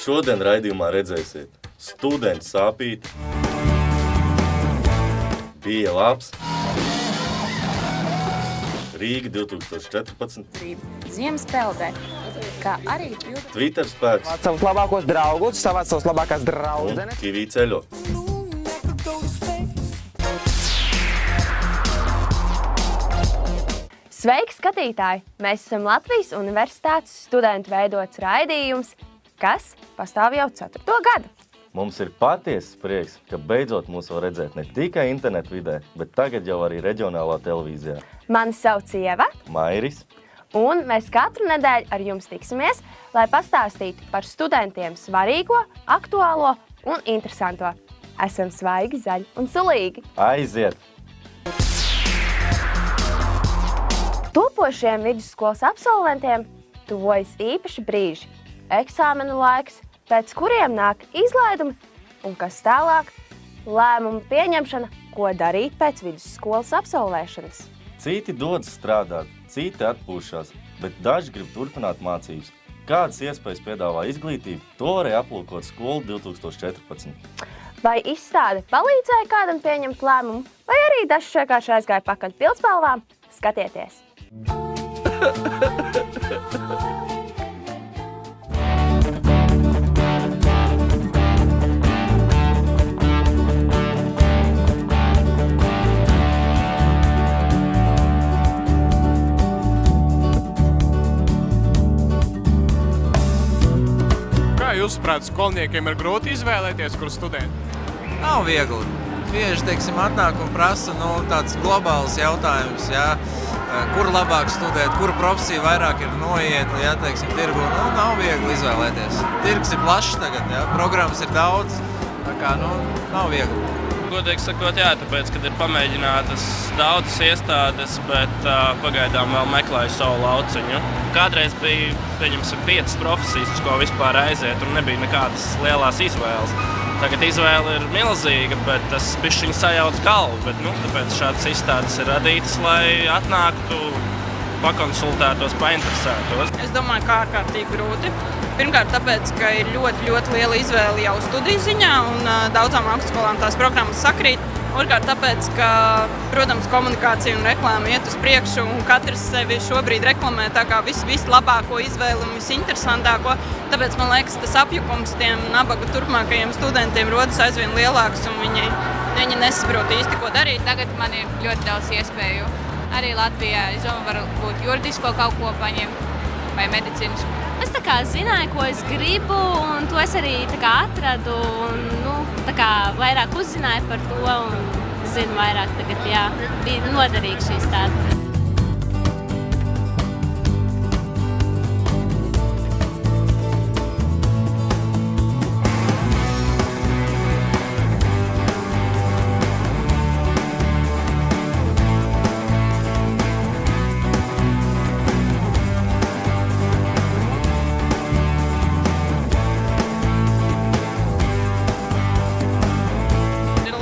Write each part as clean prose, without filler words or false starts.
Šodien raidījumā redzēsiet studentu sāpīti, bija labs, Rīga 2014, Ziemas peldē, kā arī Twitter spēks savus labākos draugus, savas labākās un draudzenes. Kivī ceļo. Sveiki, skatītāji! Mēs esam Latvijas Universitātes studentu veidots raidījums, kas pastāv jau 4. gadu. Mums ir patiesas prieks, ka beidzot mūs var redzēt ne tikai internetu vidē, bet tagad jau arī reģionālā televīzijā. Mani sauc Ieva, Mairis, un mēs katru nedēļu ar jums tiksimies, lai pastāstītu par studentiem svarīgo, aktuālo un interesanto. Esam svaigi, zaļi un sulīgi. aiziet! Topošiem vidusskolas absolventiem tuvojas īpaši brīži, eksāmenu laiks, pēc kuriem nāk izlaidumi un kas tālāk lēmumu pieņemšana, ko darīt pēc vidusskolas absolvēšanas. Citi dodas strādāt, citi atpūšās, bet daži grib turpināt mācības. Kādas iespējas piedāvā izglītība, to varēja aplūkot skolu 2014. Vai izstāde palīdzēja kādam pieņemt lēmumu, vai arī dažs vienkārši aizgāja pakaļ pildspalvām? Skatieties! Kā jūsuprāt, skolniekiem ir grūti izvēlēties, kur studēt? Nav viegli. Bieži, teiksim, atnāk un prasa tāds globāls jautājums, jā, kur labāk studēt, kuru profesiju vairāk ir noiet, jā, teiksim, tirgu. Nav viegli izvēlēties. Tirgs ir plašs tagad, jā, programmas ir daudz, tā kā, nav viegli. Godīgi sakot, jā, tāpēc, kad ir pamēģinātas daudzas iestādes, bet pagaidām vēl meklēju savu lauciņu. Kādreiz bija, pieņemsim, 5 profesijas, uz ko vispār aiziet, un nebija nekādas lielās izvēles. Tagad izvēle ir milzīga, bet tas bišķiņ sajauc galvu, bet, tāpēc šādas izstādes ir radītas, lai atnāktu, pakonsultētos, painteresētos. Es domāju, kā ārkārtīgi grūti. Pirmkārt, tāpēc, ka ir ļoti, ļoti liela izvēle jau studiju ziņā, un daudzām augstskolām tās programmas sakrīt. Otrkārt, tāpēc, ka, protams, komunikācija un reklāma iet uz priekšu, un katrs sevi šobrīd reklamē tā kā vislabāko izvēli un visinteresantāko. Tāpēc, man liekas, tas apjukums tiem nabaga turpmākajiem studentiem rodas aizvien lielāks, un viņi nesaprot īsti, ko darīt. Tagad man ir ļoti daudz iespēju. Arī Latvijā, es domāju, varbūt juridisko kaut ko paņemt vai medicīnisku. Es zināju, ko es gribu, un to es arī atradu, un vairāk uzzināju par to, un zinu vairāk tagad, jā, bija noderīgi šī stāde.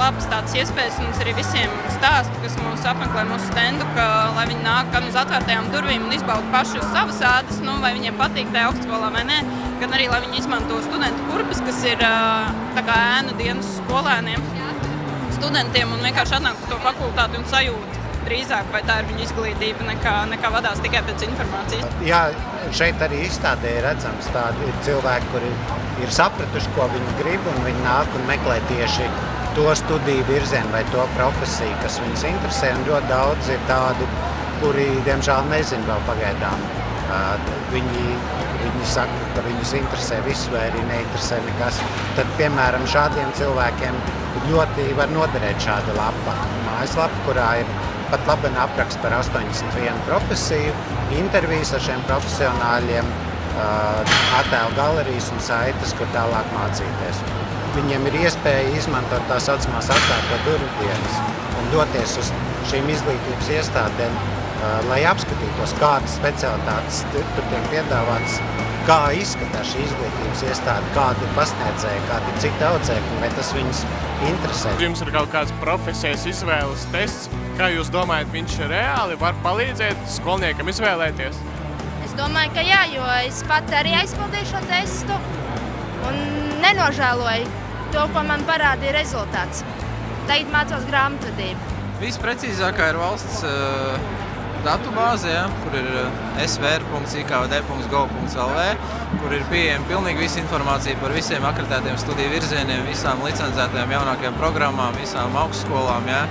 Labas tādas iespējas, un es arī visiem stāstu, kas mūs apmeklē mūsu stendu, lai viņi nāk gan uz atvērtajām durvīm un izbauda paši uz savas ādas, vai viņiem patīk tajā augstskolā vai nē, gan arī, lai viņi izmanto studentu kurpes, kas ir tā kā ēnu dienas skolēniem, studentiem, un vienkārši atnāk uz to fakultāti un sajūt drīzāk, vai tā ir viņa izglītība, nekā vadās tikai pēc informācijas. Jā, šeit arī izstādē ir redzams tādi cilvēki, kuri ir sapratuši, ko viņi grib, un viņi nāk un meklē tieši to studiju virzienu vai to profesiju, kas viņus interesē, un ļoti daudz ir tādi, kuri, diemžēl, nezin vēl pagaidām. Viņi saka, ka viņus interesē viss vai arī neinteresē nekas. Tad, piemēram, šādiem cilvēkiem ļoti var noderēt šāda lapa. Mājaslapa, kurā ir pat labi apraksts par 81 profesiju, intervijas ar šiem profesionāļiem, attēlu galerijas un saites, kur tālāk mācīties. Viņiem ir iespēja izmantot tā saucamās atvērto durvju dienas un doties uz šīm izglītības iestādēm, lai apskatītos, kādas specialitātes tur tiek piedāvātas, kā izskatās šī izglītības iestāde, kādi ir pasniedzēji, kādi ir citi audzēkļi, vai tas viņus interesē. Jums ir kaut kāds profesijas izvēles tests. Kā jūs domājat, viņš reāli var palīdzēt skolniekam izvēlēties? Es domāju, ka jā, jo es pat arī aizpildīju šo testu. un nenožēloju to, ko man parādīja rezultāts. Tagad mācos grāmatvedību. Visprecīzākā ir valsts datubāze, ja, kur ir svr.ikvd.gov.lv, kur ir pieejama pilnīgi visa informācija par visiem akreditētiem studiju virzieniem, visām licencētajām jaunākajām programmām, visām augstskolām, ja,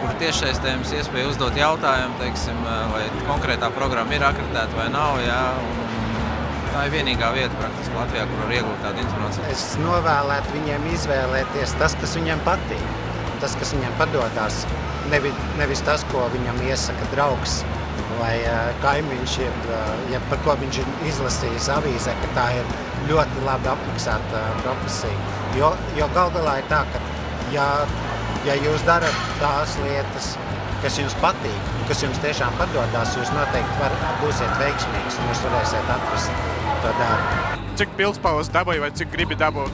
kur tiešsaistē jums iespēja uzdot jautājumu, teiksim, vai konkrētā programma ir akreditēta vai nav. Ja, tā ir vienīgā vieta praktiski Latvijā, kur var iegūt tādu informāciju. Es novēlētu viņiem izvēlēties tas, kas viņiem patīk, tas, kas viņiem padodās. Nevis tas, ko viņam iesaka draugs vai kaimiņš, par ko viņš ir izlasījis avīzē, ka tā ir ļoti labi apmaksāta profesija. Jo gal galā ir tā, ka ja jūs darat tās lietas, kas jums patīk, kas jums tiešām padodās, jūs noteikti būsiet veiksmīgs un jūs varēsiet atrast to darbu. Cik pildspalvas dabūji vai cik gribi dabūt?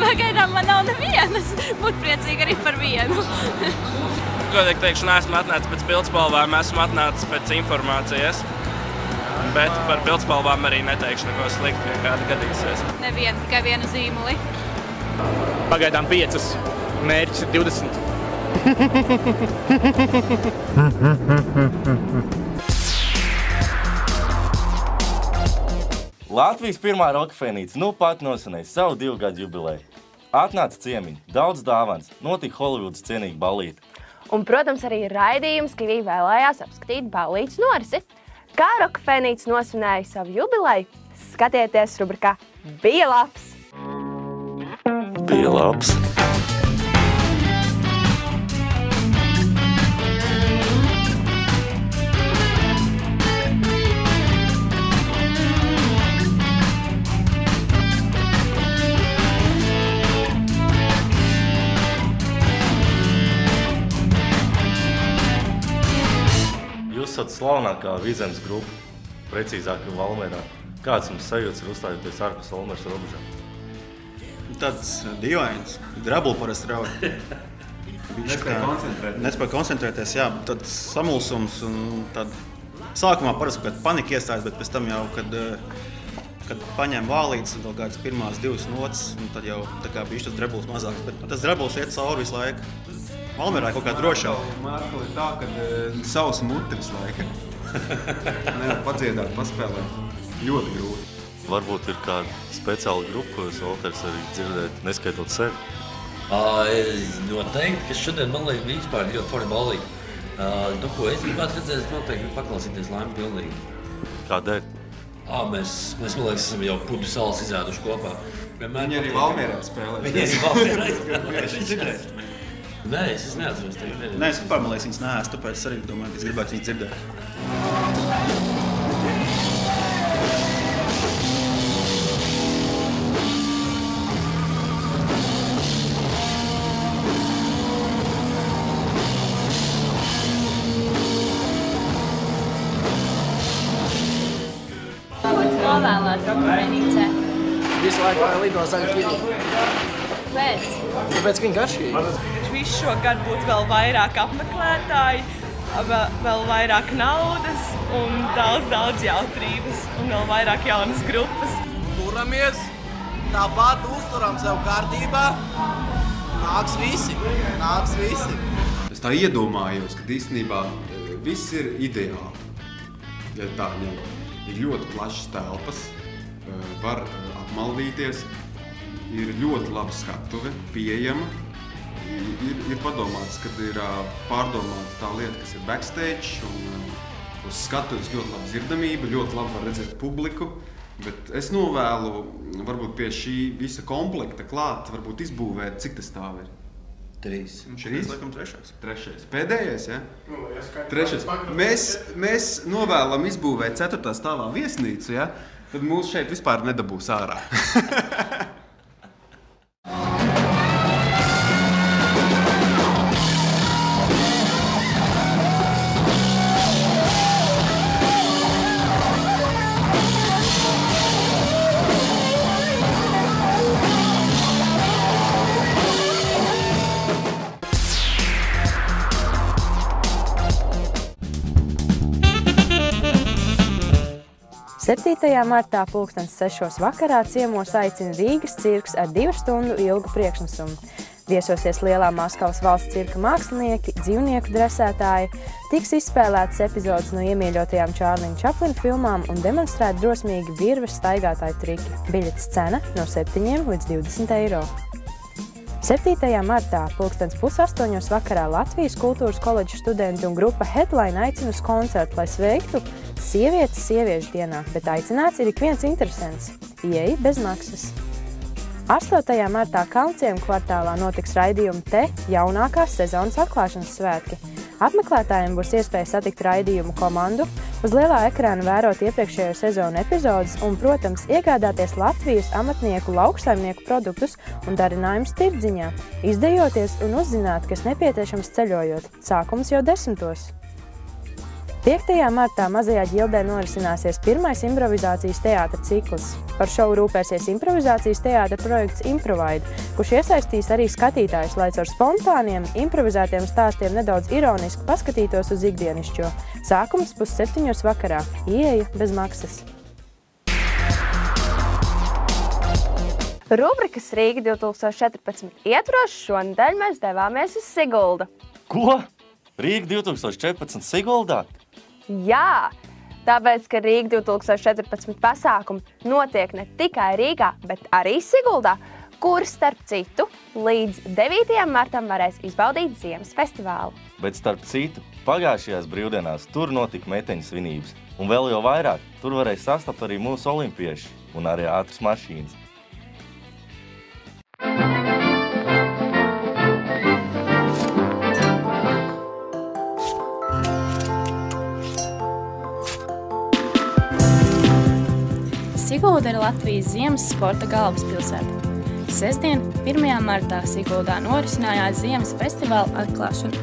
Pagaidām man nav nevienas. Būtu priecīgi arī par vienu. Godīgi teikšu, neesmu atnācis pēc pildspalvām, esmu atnācis pēc informācijas. Bet par pildspalvām arī neteikšu neko sliktu, ja kāda gadīsies. Nevienu, tikai vienu zīmuli. Pagaidām 5. Mērķis ir 20. Latvijas pirmā rokafēnīca nu pat nosvinēja savu 2 gadu jubileju. Atnāca ciemiņi, daudz dāvans, notika Holivudas cienīga ballīte. Un, protams, arī raidījums, ka viņi vēlējās apskatīt ballītes norisi. Kā rokafēnīca nosvinēja savu jubileju, skatieties rubrikā Bija labs! Bija labs! Jūs esat slavenākā Vizemes grupa, precīzāk Valmierā. Kāds jums sajūtas ir uzstājoties ārpus Valmieras robežām? Tāds dīvains, drabuli parasti rauj. Nespēja koncentrēties, jā, tad samulsums un tad sākumā parasti kaut kāda panika iestājas, bet pēc tam jau, kad paņem vālītes un vēl kādas pirmās 2 notas, tad jau tā kā bija tas drabulis mazāks, bet tas drabulis iet cauri visu laiku. Valmierā ir kaut kā drošā. Mārkali ir tā, ka savs muti visu laiku. Nevar padziedāt, paspēlēt. Ļoti grūti. Varbūt ir kāda speciāla grupa, ko jūs, Valters, arī dzirdēt, neskaitot sevi? Noteikti, ka šodien man liekas vispār ļoti forši ballīgi. Ko es gribētu redzēt, noteikti paklausīties Laimi pilnīgi. Kādēļ? Mēs man liekas, esam jau Pudu salas izrāduši kopā. Viņi arī Valmierā spēlē. Viņi arī Valmierā spēlē. Nē, es neatceros tevi. Nē, es vispār, man liekas, viņas neesmu, tāpēc es arī domāju, ka es gribētu viņas dzirdēt. Novēlēt rokafēnīcē. Visu laiku lido zaļu pili. Pēc? Tāpēc viņa garšīga. Visu šo gadu būtu vēl vairāk apmeklētāji, vēl vairāk naudas un daudz jautrības un vēl vairāk jaunas grupas. Turamies, tāpat uzturam sev kārtībā. Nāks visi. Es tā iedomājos, ka īstenībā viss ir ideāli. Ja tā ņem, ir ļoti plašas telpas, var apmaldīties, ir ļoti laba skatuve, pieejama. Ir padomāts, kad ir pārdomāta tā lieta, kas ir backstage, un uz skatuves ļoti laba dzirdamība, ļoti labi var redzēt publiku, bet es novēlu, varbūt pie šī visa komplekta klāt, varbūt izbūvēt, cik tas stāv ir? 3. Šis laikam 3. Pēdējais, ja? 3. Mēs novēlam izbūvēt 4. stāvā viesnīcu, ja? Tad mūs šeit vispār nedabūs ārā. 7. martā 6:00 vakarā ciemos aicina Rīgas cirks ar 2 stundu ilgu priekšnesumu. Viesosies lielā Maskavas valsts cirka mākslinieki, dzīvnieku dresētāji, tiks izspēlētas epizodes no iemīļotajām Čārlina Čaplina filmām un demonstrēt drosmīgi virves staigātāju triki. Biļetes cena no 7 līdz 20 eiro. 7. martā 7:30 vakarā Latvijas kultūras koledžas studenti un grupa Headline aicina uz koncertu, lai sveiktu sievietes sieviešu dienā, bet aicināts ir ik viens interesants. Ieeja bez maksas. 8. martā Kalnciem kvartālā notiks raidījuma Te jaunākās sezonas atklāšanas svētki. Apmeklētājiem būs iespēja satikt raidījumu komandu, uz lielā ekrāna vērot iepriekšējo sezonu epizodes un, protams, iegādāties Latvijas amatnieku lauksaimnieku produktus un darinājumus tirdziņā, izdejoties un uzzināt, kas nepieciešams ceļojot. Sākums jau 10. 5. martā Mazajā Ģildē norisināsies pirmais improvizācijas teātra cikls. Par šovu rūpēsies improvizācijas teātra projekts Improvide, kurš iesaistīs arī skatītājus, lai caur spontāniem, improvizētiem stāstiem nedaudz ironiski paskatītos uz ikdienišķo. Sākums 7:30 vakarā. Ieeja bez maksas. Rubrikas Rīga 2014 ietvaros šonedēļ mēs devāmies uz Siguldu. Ko? Rīga 2014 Siguldā? Jā, tāpēc, ka Rīga 2014 pasākumi notiek ne tikai Rīgā, bet arī Siguldā, kur, starp citu, līdz 9. martam varēs izbaudīt ziemas festivālu. Bet starp citu, pagājušajās brīvdienās tur notika meteņu svinības. Un vēl jau vairāk, tur varēja sastapt arī mūsu olimpieši un arī ātras mašīnas. Sigulda ir Latvijas ziemas sporta galvaspilsēta. Sestdien, 1. martā Siguldā norisinājās ziemas festivāla atklāšana.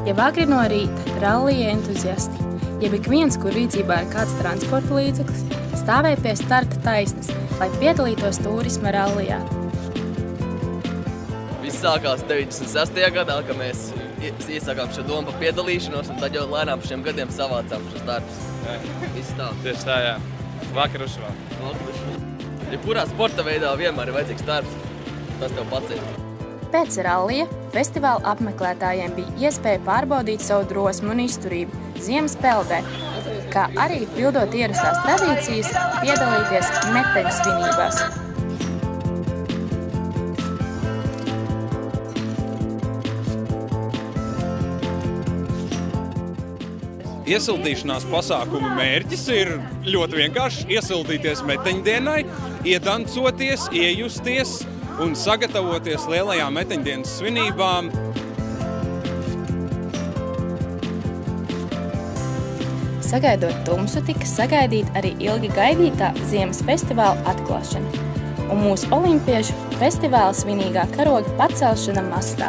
Jau agri no rīta rallija entuziasti, jeb ik viens, kur rīcībā ir kāds transporta līdzeklis, stāvēja pie starta taisnes, lai piedalītos turisma rallijā. Viss sākās 96. gadā, kad mēs iesākām šo domu par piedalīšanos, un tad jau lēnām par šiem gadiem savācām šos darbus. Viss tā. Tieši tā, jā. Vakar uzšvā. Jebkurā sporta veidā vienmēr ir vajadzīgs darbs. Tas tev pats ir. Pēc rallija festivāla apmeklētājiem bija iespēja pārbaudīt savu drosmu un izturību ziemas peldē, kā arī pildot ierastās tradīcijas piedalīties meteņu svinībās. Iesildīšanās pasākuma mērķis ir ļoti vienkārši iesildīties meteņdienai, iedancoties, iejusties un sagatavoties lielajām meteņdienas svinībām. Sagaidot tumsu, tika sagaidīt arī ilgi gaidītā ziemas festivāla atklāšana un mūsu olimpiešu festivāla svinīgā karoga pacelšana mastā.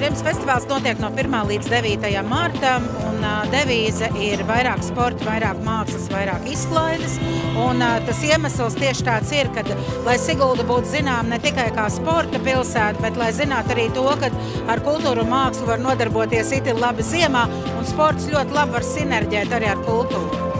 Ziemas festivāls notiek no 1. līdz 9. martam, un devīze ir vairāk sporta, vairāk mākslas, vairāk izklaides. Un tas iemesls tieši tāds ir, ka, lai Sigulda būtu zinām ne tikai kā sporta pilsēta, bet lai zinātu arī to, ka ar kultūru un mākslu var nodarboties itin labi ziemā, un sports ļoti labi var sinerģēt arī ar kultūru.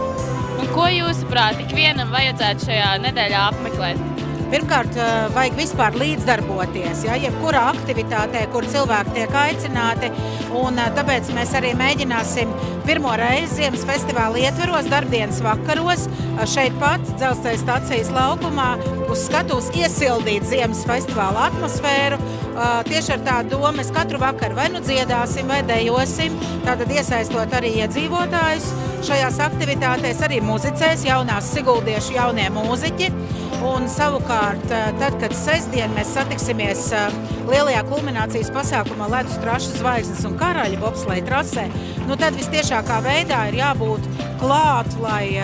Un ko jūsuprāt, ikvienam vajadzētu šajā nedēļā apmeklēt? Pirmkārt, vajag vispār līdzdarboties, ja, jebkurā aktivitātē, kur cilvēki tiek aicināti, un tāpēc mēs arī mēģināsim pirmo reizi ziemas festivāla ietveros, darbdienas vakaros, šeit pat Dzelzceļa stacijas laukumā uz skatuves iesildīt ziemas festivāla atmosfēru. Tieši ar tādu domu mēs katru vakaru vai nu dziedāsim, vai dejosim, tātad iesaistot arī iedzīvotājus šajās aktivitātēs, arī muzicēs jaunās siguldiešu jaunie mūziķi. Un savukārt, tad, kad sestdien mēs satiksimies lielajā kulminācijas pasākumā Ledus trašu zvaigznes un karaļa bobsleja trasē, nu tad vistiešākā veidā ir jābūt klāt, lai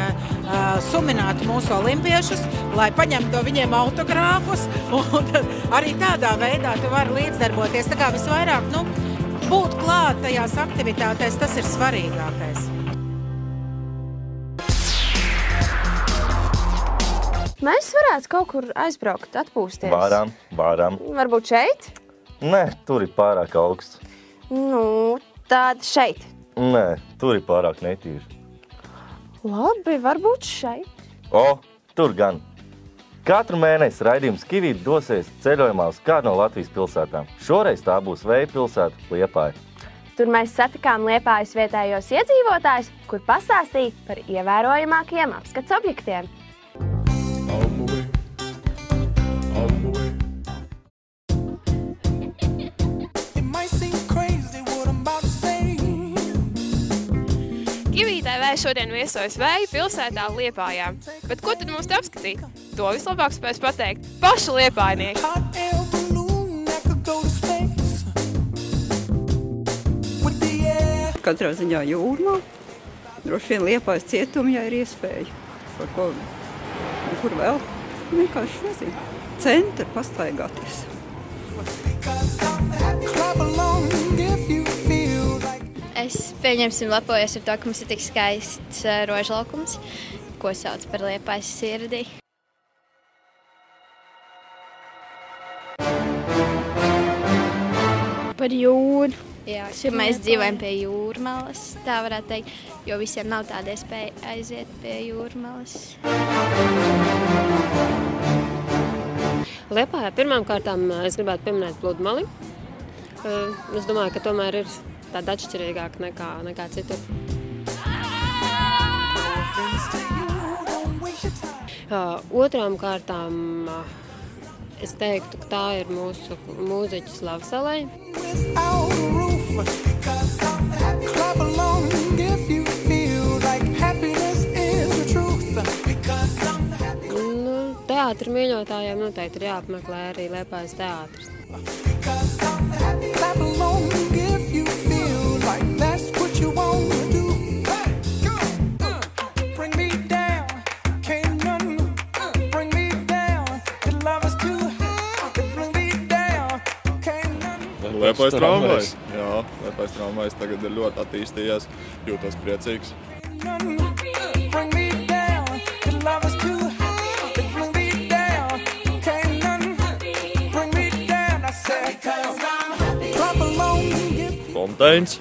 suminātu mūsu olimpiešus, lai paņemtu no viņiem autogrāfus, un arī tādā veidā tu vari līdzdarboties. Tā kā visvairāk, būt klāt tajās aktivitātēs, tas ir svarīgākais. Mēs varētu kaut kur aizbraukt, atpūsties. Varam. Varbūt šeit? Nē, tur ir pārāk augsts. Tad šeit. Nē, tur ir pārāk netīri. Labi, varbūt šeit. Tur gan. Katru mēnesi raidījums Kivīte dosies ceļojumā uz kādu no Latvijas pilsētām. Šoreiz tā būs Vēja pilsēta Liepāja. Tur mēs satikām Liepājas vietējos iedzīvotājus, kur pastāstīja par ievērojamākajiem apskats objektiem. Kivītē Vēja šodien viesojas Vēja pilsētā Liepājā. Bet ko tad mums te apskatīt? To vislabāk spēs pateikt paši liepājnieki. Katrā ziņā Jūrmā. Droši vien Liepājas cietumi, ja ir iespēja. Par ko, kur vēl? Vienkārši nezinu. Centra pastaigāties. Es pieņemsim lepojas ar to, ka mums ir tik skaists rožlaukums, ko sauc par Liepājas sirdī. Par jūru. Jā, mēs dzīvojam pie jūrmalas, tā varētu teikt, jo visiem nav tāda iespēja aiziet pie jūrmalas. Liepājā pirmām kārtām es gribētu pieminēt pludmali. Es domāju, ka tomēr ir tāda atšķirīgāka nekā citur. Otrām kārtām es teiktu, ka tā ir mūsu mūziķis Lavsalai. Teātra mīļotājiem noteikti ir jāapmeklē arī Liepājas teātris. Liepājas tramvajs. Jā, Liepājas tramvajs tagad ir ļoti attīstījies, jūtos priecīgs. Fonteins.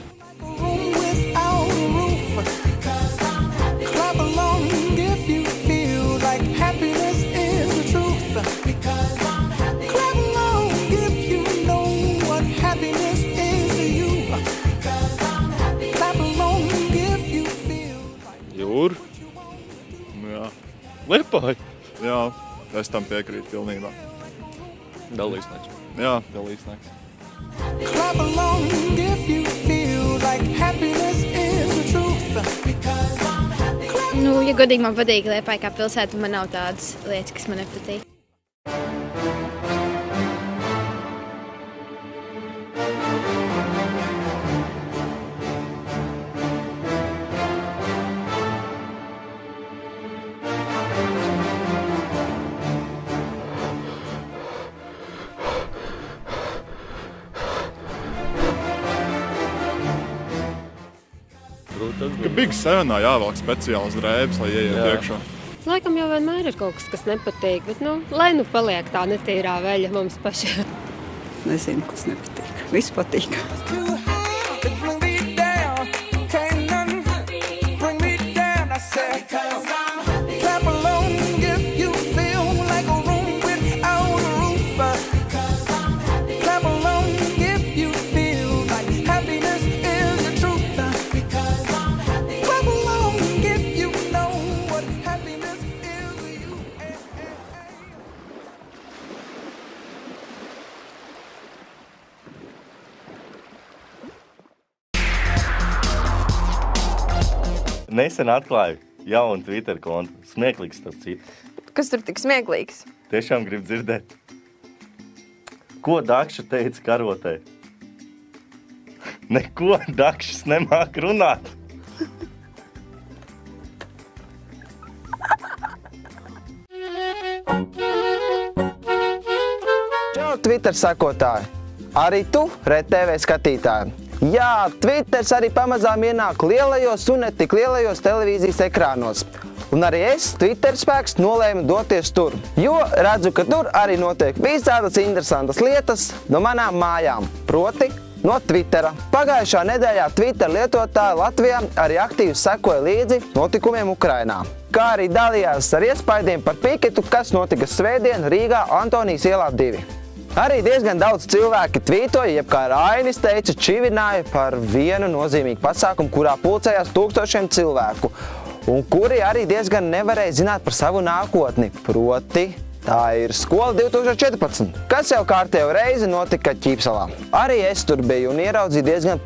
Jūra. Jā. Liepāja. Jā, es tam piekrītu pilnībā. Dalīsnieks. Jā, dalīsnieks. Nu, ja godīgi man patīk Liepāja kā pilsēta, man nav tādas lietas, kas man nepatīk. Ka Big Sevenā jāvelk speciāls drēbes, lai ieiet iekšā. Laikam jau vienmēr ir kaut kas nepatīk, bet lai paliek tā netīrā veļa mums pašiem. Nezinu, kas nepatīk. Viss patīk. Nesen atklāju jaunu Twitter kontu. Smieklīgs, starp citu. Kas tur tik smieklīgs? Tiešām grib dzirdēt. Ko Dakša teica karotē? Neko Dakšas nemāk runāt. Čau, Twitter sakotāji! Arī tu, RTV skatītāji! Jā, Twitters arī pamazām ienāk lielajos un ne tik lielajos televīzijas ekrānos. Un arī es, Twitter spēks, nolēmu doties tur, jo redzu, ka tur arī notiek visādas interesantas lietas no manām mājām, proti no Twittera. Pagājušā nedēļā Twitter lietotāji Latvijā arī aktīvi sekoja līdzi notikumiem Ukrainā, kā arī dalījās ar iespaidiem par piketu, kas notika svētdien Rīgā Antonijas ielā 2. Arī diezgan daudz cilvēki tvītoja, jeb kā Rainis teica, čivināja par vienu nozīmīgu pasākumu, kurā pulcējās tūkstošiem cilvēku, un kuri arī diezgan nevarēja zināt par savu nākotni, proti tā ir skola 2014, kas jau kārtējo reizi notika Ķīpsalā. Arī es tur biju un ieraudzīju diezgan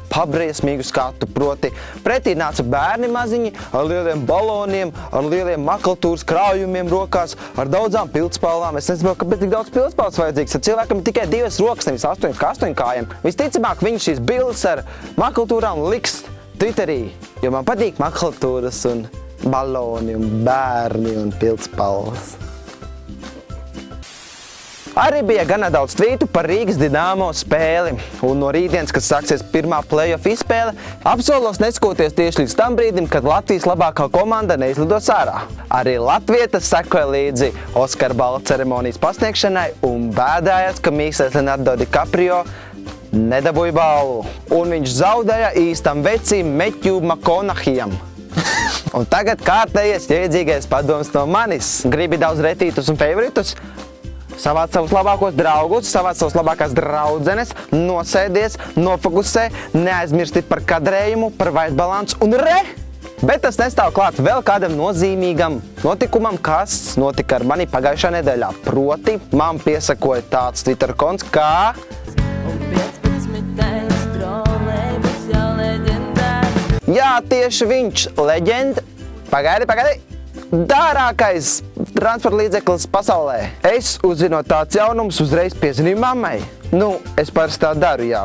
pabriesmīgu skatu, proti pretī nāca bērni maziņi ar lieliem baloniem, ar lieliem makulatūras krājumiem rokās, ar daudzām pildspalvām. Es nezinu, kāpēc tik daudz pildspalvas vajadzīgs, ar cilvēkam ir tikai 2 rokas, nevis 8 kā 8 kājiem. Visticamāk, viņi šīs bildes ar makulatūrām liks Twitterī, jo man patīk makulatūras un baloni un bērni un pildspalvas. Arī bija gana daudz tvītu par Rīgas Dinamo spēli, un no rītdienas, kad sāksies pirmā play-off izspēle, apsolos neskoties tieši līdz tam brīdim, kad Latvijas labākā komanda neizlidos ārā. Arī latvietas sekoja līdzi Oskara balvu ceremonijas pasniegšanai un bēdājās, ka mīkstais Leonardo DiCaprio nedabūja balvu, un viņš zaudēja īstam vecim Matthew McConaugheyam. Un tagad kārtējies jēdzīgais padoms no manis. Gribi daudz retītus un favoritus? Savāc savus labākos draugus, savāc savus labākās draudzenes, nosēdies, nofokusē, neaizmirsti par kadrējumu, par vaitbalansu un re! Bet tas nestāv klāt vēl kādam nozīmīgam notikumam, kas notika ar mani pagājušā nedēļā. Proti, man piesakoja tāds Twitter konts kā... Jā, tieši viņš, leģenda. Pagaidi. Dārākais transporta līdzeklis pasaulē. Es, uzzinot tāds jaunums, uzreiz piezvanīju mammai. Es parasti tā daru, jā.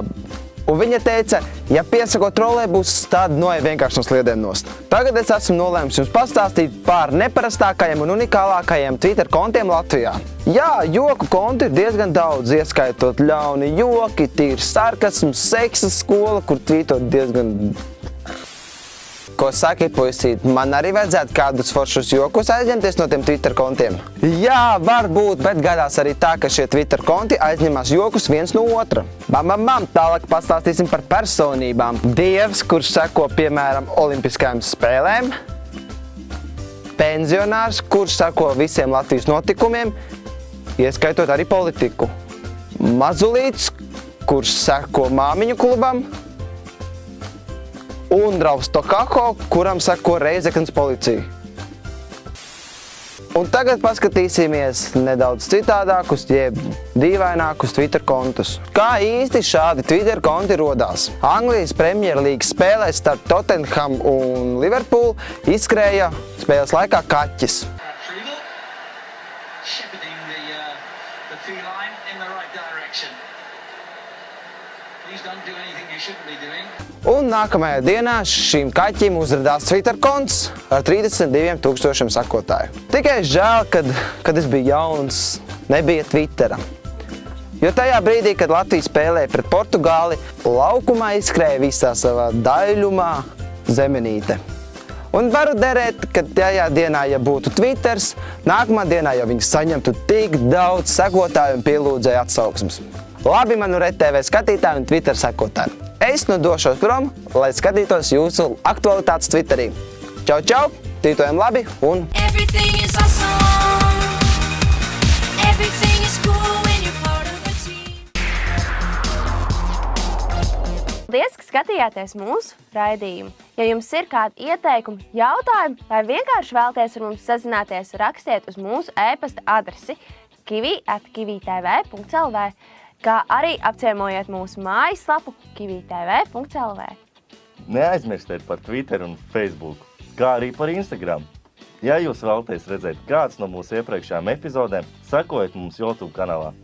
Un viņa teica, ja piesakot trolejbusus, tad noej vienkārši no sliedēm nost. Tagad es esmu nolēmis jums pastāstīt par neparastākajiem un unikālākajiem Twitter kontiem Latvijā. Jā, joku kontu ir diezgan daudz, ieskaitot ļauni joki, tīri sarkasms, seksa skola, kur tvītot diezgan... Ko saki, puisīt, man arī vajadzētu kādus foršus jokus aizņemties no tiem Twitter kontiem? Jā, varbūt, bet gadās arī tā, ka šie Twitter konti aizņemās jokus viens no otra. Tālāk pastāstīsim par personībām. Dievs, kurš seko, piemēram, olimpiskajām spēlēm. Pensionārs, kurš seko visiem Latvijas notikumiem, ieskaitot arī politiku. Mazulīts, kurš seko māmiņu klubam. Un Drauvs Tokako, kuram sako Reizeknas policija. Un tagad paskatīsimies nedaudz citādākus, jeb dīvainākus Twitter kontus. Kā īsti šādi Twitter konti rodās? Anglijas Premjerlīgas spēlēs starp Tottenham un Liverpool izskrēja spēles laikā kaķis. Un nākamajā dienā šīm kaķim uzradās Twitter konts ar 32 000 sakotāju. Tikai žēl, kad es biju jauns, nebija Twittera. Jo tajā brīdī, kad Latvija spēlēja pret Portugāli, laukumā izskrēja visā savā daļumā zemenīte. Un varu derēt, ka tajā dienā, ja būtu Twitters, nākamā dienā jau viņi saņemtu tik daudz sekotāju un pielūdzēja atsauksmes. Labi manu RTV skatītāju un Twitter sekotāju. Es nu došos prom, lai skatītos jūsu aktualitātes Twitterī. Čau, tvītojam labi un... Paldies, ka skatījāties mūsu raidījumu. Ja jums ir kādi ieteikumi, jautājumi vai vienkārši vēlaties ar mums sazināties, rakstiet uz mūsu e-pasta adresi kivi@kivitv.lv, kā arī apciemojiet mūsu mājaslapu kivitv.lv. Neaizmirstiet par Twitter un Facebook, kā arī par Instagram. Ja jūs vēlaties redzēt kāds no mūsu iepriekšējām epizodēm, sekojiet mums YouTube kanālā.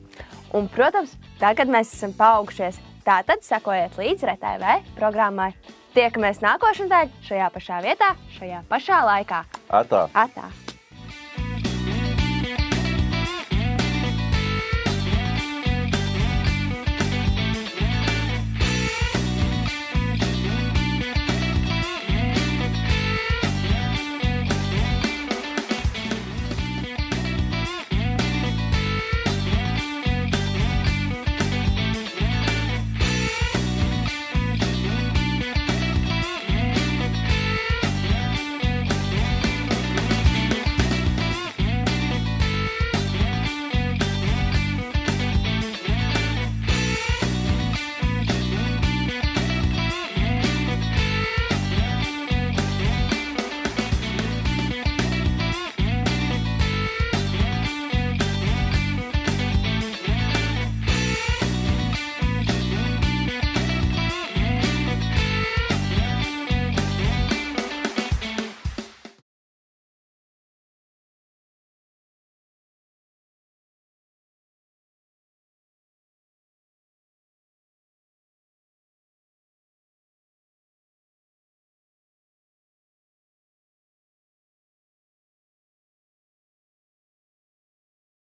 Un, protams, tagad mēs esam paaugušies, tātad sekojiet līdz RTV programmai. Tiekamies nākošanai šajā pašā vietā, šajā pašā laikā. Atā! Atā!